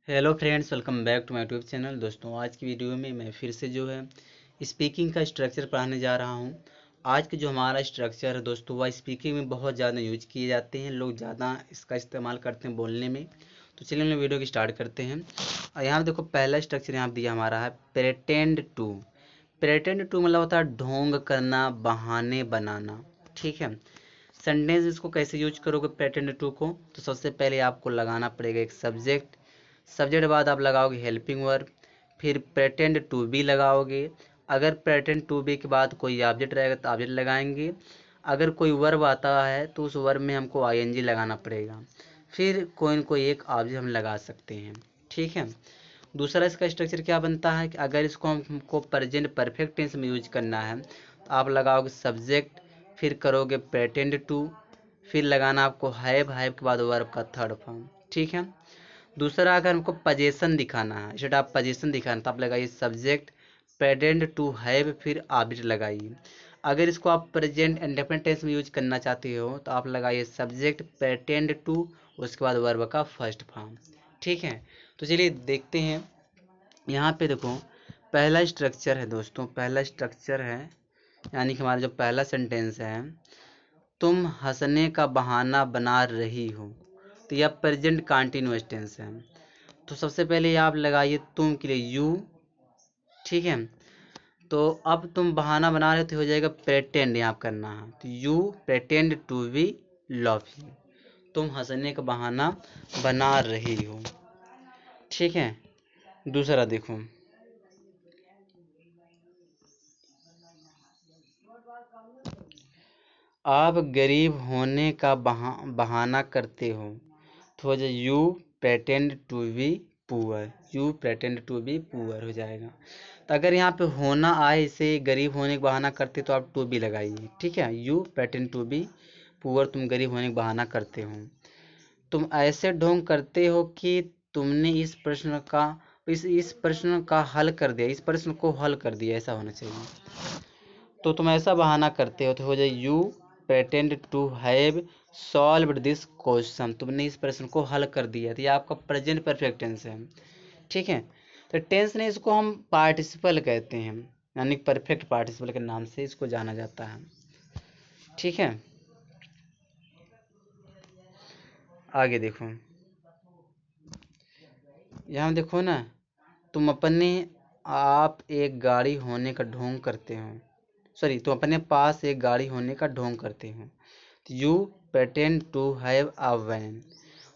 Hello friends, welcome back to my YouTube channel. दोस्तों, आज की वीडियो में मैं फिर से जो है स्पीकिंग का स्ट्रक्चर पढ़ाने जा रहा हूं। आज का जो हमारा स्ट्रक्चर है दोस्तों, वह स्पीकिंग में बहुत ज़्यादा यूज किए जाते हैं, लोग ज़्यादा इसका इस्तेमाल करते हैं बोलने में। तो चलिए हम लोग वीडियो की स्टार्ट करते हैं। और यहाँ देखो, पहला स्ट्रक्चर यहाँ दिया हमारा है प्रेटेंड टू। प्रेटेंड टू मतलब होता है ढोंग करना, बहाने बनाना। ठीक है। सेंटेंस इसको कैसे यूज करोगे प्रेटेंड टू को? तो सबसे पहले आपको लगाना पड़ेगा एक सब्जेक्ट। सब्जेक्ट बाद आप लगाओगे हेल्पिंग वर्ब, फिर प्रेटेंड टू बी लगाओगे। अगर प्रेटेंड टू बी के बाद कोई ऑब्जेक्ट रहेगा तो ऑब्जेक्ट लगाएंगे। अगर कोई वर्ब आता है तो उस वर्ब में हमको आईएनजी लगाना पड़ेगा। फिर कोई न कोई एक ऑब्जेक्ट हम लगा सकते हैं। ठीक है। दूसरा इसका स्ट्रक्चर क्या बनता है कि अगर इसको हमको प्रेजेंट परफेक्ट टेंस में यूज करना है तो आप लगाओगे सब्जेक्ट, फिर करोगे प्रेटेंड टू, फिर लगाना आपको हैव, हैव के बाद वर्ब का थर्ड फॉर्म। ठीक है। दूसरा, अगर हमको पोजीशन दिखाना है, इसे आप पोजीशन दिखाना तो आप लगाइए सब्जेक्ट, प्रेजेंट टू हैव, फिर ऑब्जेक्ट लगाइए। अगर इसको आप प्रेजेंट इंडेफिनिट टेंस में यूज करना चाहते हो तो आप लगाइए सब्जेक्ट, प्रेटेंड टू, उसके बाद वर्ब का फर्स्ट फॉर्म। ठीक है। तो चलिए देखते हैं। यहाँ पे देखो, पहला स्ट्रक्चर है दोस्तों, पहला स्ट्रक्चर है, यानी कि हमारा जो पहला सेंटेंस है, तुम हंसने का बहाना बना रही हो। तो यह प्रेजेंट कंटिन्यूअस टेंस है। तो सबसे पहले आप लगाइए तुम के लिए यू। ठीक है। तो अब तुम बहाना बना रहे हो तो हो जाएगा प्रेटेंड, यहाँ करना है तो you pretend to be laughing. तुम हंसने का बहाना बना रही हो। ठीक है। दूसरा देखो, आप गरीब होने का बहाना करते हो तो हो जाए you pretend to be poor. You pretend to be poor हो जाएगा। तो अगर यहाँ पे होना आए, इसे गरीब होने का बहाना करते तो आप टू बी लगाइए। ठीक है। You pretend to be poor, तुम गरीब होने का बहाना करते हो। तुम ऐसे ढोंग करते हो कि तुमने इस प्रश्न का हल कर दिया, इस प्रश्न को हल कर दिया, ऐसा होना चाहिए। तो तुम ऐसा बहाना करते हो तो हो जाए you pretend to have solved this question. तुमने इस प्रश्न को हल कर दिया। तो ये आपका प्रेजेंट परफेक्ट टेंस है। ठीक है। तो टेंस ने इसको हम पार्टिसिपल कहते हैं, यानी परफेक्ट पार्टिसिपल के नाम से इसको जाना जाता है। ठीक है। आगे देखो, यहाँ देखो ना, तुम अपने आप एक गाड़ी होने का ढोंग करते हो। सॉरी, तुम अपने पास एक गाड़ी होने का ढोंग करते हो। तो you pretend to have a van.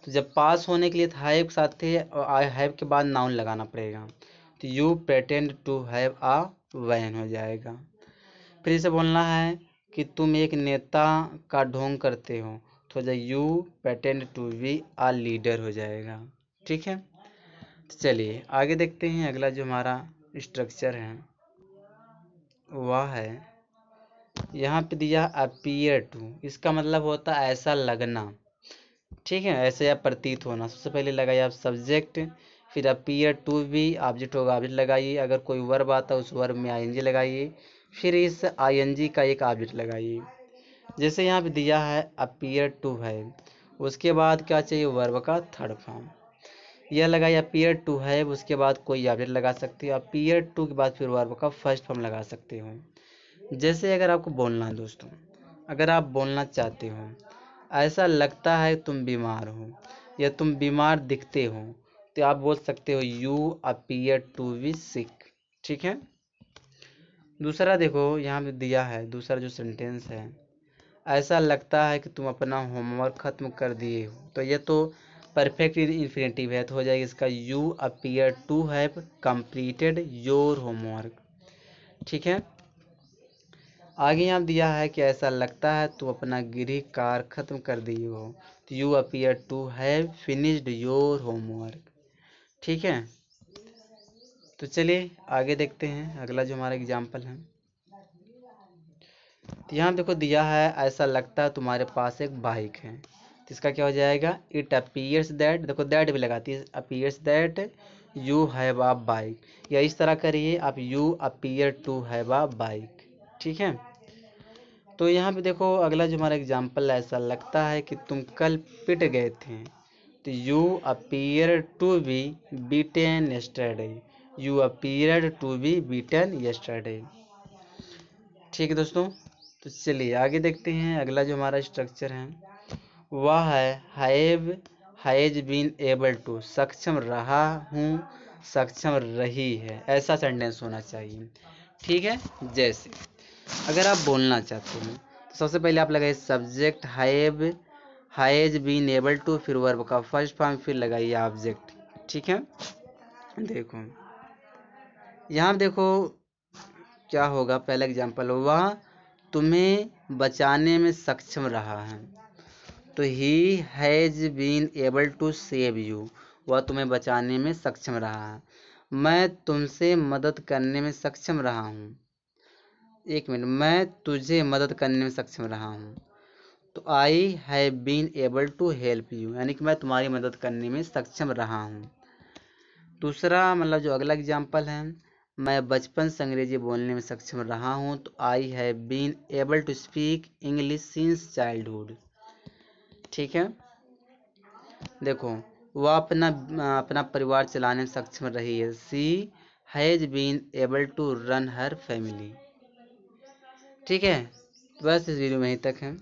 तो जब पास होने के लिए हैव के साथ थे और हैव के बाद नाउन लगाना पड़ेगा। तो you pretend to have a van हो जाएगा। फिर से बोलना है कि तुम एक नेता का ढोंग करते हो तो you pretend to be a leader हो जाएगा। ठीक है। तो चलिए आगे देखते हैं। अगला जो हमारा स्ट्रक्चर है वह है, यहाँ पे दिया अपीयर टू। इसका मतलब होता है ऐसा लगना। ठीक है, ऐसे या प्रतीत होना। सबसे पहले लगाइए आप सब्जेक्ट, फिर अपीयर टू बी, ऑब्जेक्ट होगा ऑब्जेक्ट लगाइए। अगर कोई वर्ब आता है उस वर्ब में आईएनजी लगाइए, फिर इस आईएनजी का एक ऑब्जेक्ट लगाइए। जैसे यहाँ पे दिया है अपीयर टू है, उसके बाद क्या चाहिए, वर्ब का थर्ड फॉर्म। यह लगाइए अपीयर टू है, उसके बाद कोई ऑब्जेक्ट लगा सकते हो। अपीयर टू के बाद फिर वर्ब का फर्स्ट फॉर्म लगा सकते हो। जैसे अगर आपको बोलना है दोस्तों, अगर आप बोलना चाहते हो ऐसा लगता है तुम बीमार हो या तुम बीमार दिखते हो, तो आप बोल सकते हो यू अपीयर टू बी सिक। ठीक है। दूसरा देखो, यहाँ पे दिया है दूसरा जो सेंटेंस है, ऐसा लगता है कि तुम अपना होमवर्क खत्म कर दिए हो। तो ये तो परफेक्ट इन्फिनेटिव है, तो हो जाएगा इसका you appear to have completed your homework. ठीक है। आगे यहाँ दिया है कि ऐसा लगता है तुम अपना गृह कार्य खत्म कर दिए हो। तो you appear to have finished your homework. ठीक है। तो चलिए आगे देखते हैं अगला जो हमारा एग्जाम्पल है। तो यहाँ देखो दिया है ऐसा लगता है तुम्हारे पास एक बाइक है। तो इसका क्या हो जाएगा, इट अपीयर्स दैट, देखो दैट भी लगाती है, appears that you have a bike. या इस तरह करिए आप, you appear to have a bike. ठीक है। तो यहाँ पे देखो अगला जो हमारा एग्जाम्पल, ऐसा लगता है कि तुम कल पिट गए थे। तो you appear to be beaten yesterday, you appear to be beaten yesterday. ठीक है दोस्तों, तो चलिए आगे देखते हैं। अगला जो हमारा स्ट्रक्चर है वह है हैज बीन एबल टू, सक्षम रहा हूँ, सक्षम रही है, ऐसा सेंटेंस होना चाहिए। ठीक है, जैसे अगर आप बोलना चाहते हैं तो सबसे पहले आप लगाइए subject has been able to, फिर वर्ब का फर्स्ट फॉर्म, फिर लगाइए ऑब्जेक्ट। ठीक है, देखो यहाँ देखो क्या होगा। पहला एग्जाम्पल, वह तुम्हें बचाने में सक्षम रहा है, तो he has been able to save you, वह तुम्हें बचाने में सक्षम रहा है। मैं तुमसे मदद करने में सक्षम रहा हूँ, एक मिनट, मैं तुझे मदद करने में सक्षम रहा हूँ, तो I have been able to help you, यानी कि मैं तुम्हारी मदद करने में सक्षम रहा हूँ। दूसरा मतलब जो अगला एग्जाम्पल है, मैं बचपन से अंग्रेजी बोलने में सक्षम रहा हूँ, तो I have been able to speak English since childhood. ठीक है, देखो वह अपना परिवार चलाने में सक्षम रही है, she has been able to run her family. ठीक है, बस इस वीडियो में यहीं तक है।